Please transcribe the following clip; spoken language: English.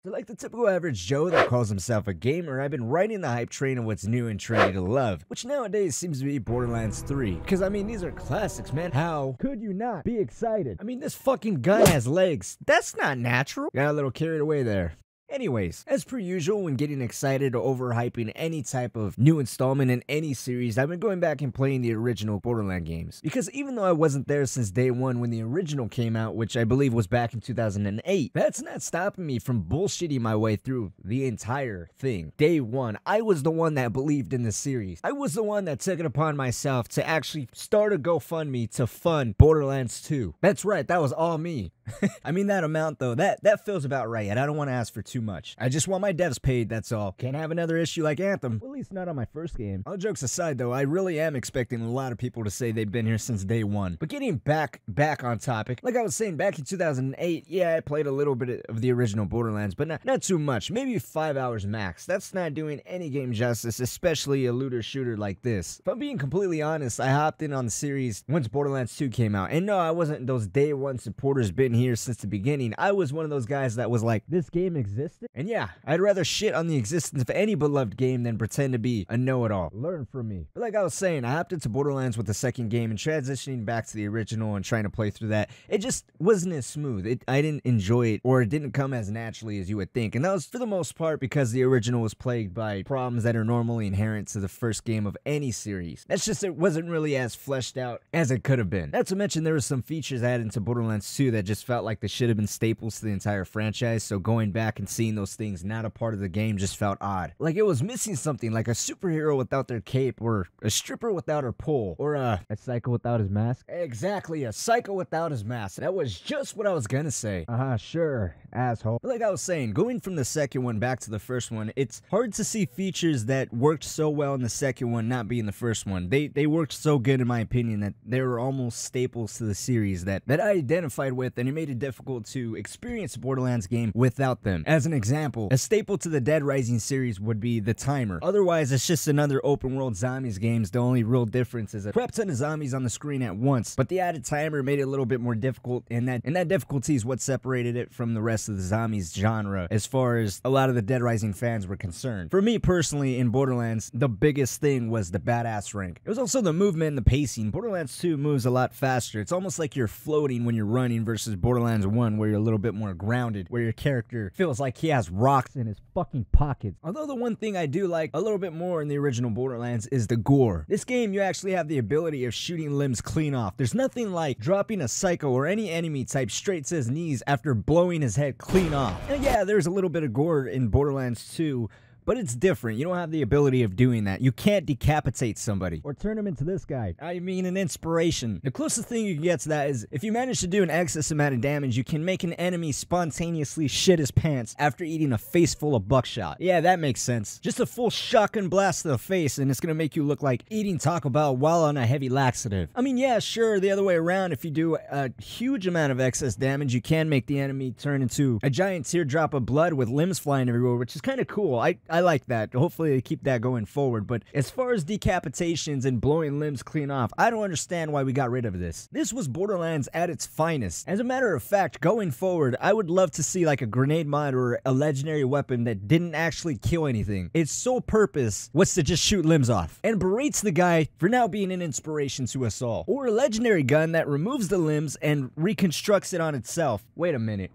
So like the typical average Joe that calls himself a gamer, I've been riding the hype train of what's new and trendy to love, which nowadays seems to be Borderlands 3. Because I mean, these are classics, man. How could you not be excited? I mean, this fucking gun has legs. That's not natural. Got a little carried away there. Anyways, as per usual, when getting excited or overhyping any type of new installment in any series, I've been going back and playing the original Borderlands games. Because even though I wasn't there since day one when the original came out, which I believe was back in 2008, that's not stopping me from bullshitting my way through the entire thing. Day one, I was the one that believed in the series. I was the one that took it upon myself to actually start a GoFundMe to fund Borderlands 2. That's right, that was all me. I mean, that amount though, that feels about right, and I don't want to ask for too much. I just want my devs paid, that's all. Can't have another issue like Anthem. Well, at least not on my first game. All jokes aside though, I really am expecting a lot of people to say they've been here since day one. But getting back on topic, like I was saying, back in 2008, yeah, I played a little bit of the original Borderlands, but not too much. Maybe 5 hours max. That's not doing any game justice, especially a looter shooter like this. If I'm being completely honest, I hopped in on the series once Borderlands 2 came out. And no, I wasn't those day one supporters been here since the beginning. I was one of those guys that was like, this game existed? And yeah, I'd rather shit on the existence of any beloved game than pretend to be a know-it-all. Learn from me. But like I was saying, I hopped into Borderlands with the second game and transitioning back to the original and trying to play through that. It just wasn't as smooth. I didn't enjoy it, or it didn't come as naturally as you would think. And that was for the most part because the original was plagued by problems that are normally inherent to the first game of any series. That's just, it wasn't really as fleshed out as it could have been. Not to mention there were some features added into Borderlands 2 that just felt like they should have been staples to the entire franchise, so going back and seeing those things not a part of the game just felt odd. Like it was missing something, like a superhero without their cape, or a stripper without her pole, or a psycho without his mask. Exactly, a psycho without his mask. That was just what I was gonna say. Sure, asshole. But like I was saying, going from the second one back to the first one, it's hard to see features that worked so well in the second one not be in the first one. They worked so good in my opinion that they were almost staples to the series that I identified with, and it made it difficult to experience a Borderlands game without them. As an example, a staple to the Dead Rising series would be the timer. Otherwise, it's just another open world zombies games. The only real difference is a crap ton of zombies on the screen at once, but the added timer made it a little bit more difficult, and that difficulty is what separated it from the rest of the zombies genre as far as a lot of the Dead Rising fans were concerned. For me personally, in Borderlands, the biggest thing was the badass rank. It was also the movement and the pacing. Borderlands 2 moves a lot faster. It's almost like you're floating when you're running versus Borderlands 1 where you're a little bit more grounded, where your character feels like he has rocks in his fucking pockets. Although the one thing I do like a little bit more in the original Borderlands is the gore. This game, you actually have the ability of shooting limbs clean off. There's nothing like dropping a psycho or any enemy type straight to his knees after blowing his head clean off. And yeah, there's a little bit of gore in Borderlands 2, but it's different. You don't have the ability of doing that. You can't decapitate somebody or turn him into this guy. I mean, an inspiration. The closest thing you can get to that is if you manage to do an excess amount of damage, you can make an enemy spontaneously shit his pants after eating a face full of buckshot. Yeah, that makes sense. Just a full shotgun blast to the face and it's gonna make you look like eating Taco Bell while on a heavy laxative. I mean, yeah, sure, the other way around, if you do a huge amount of excess damage, you can make the enemy turn into a giant teardrop of blood with limbs flying everywhere, which is kind of cool. I like that. Hopefully they keep that going forward. But as far as decapitations and blowing limbs clean off, I don't understand why we got rid of this. This was Borderlands at its finest. As a matter of fact, going forward, I would love to see like a grenade mod or a legendary weapon that didn't actually kill anything. Its sole purpose was to just shoot limbs off, and berates the guy for now being an inspiration to us all. Or a legendary gun that removes the limbs and reconstructs it on itself. Wait a minute.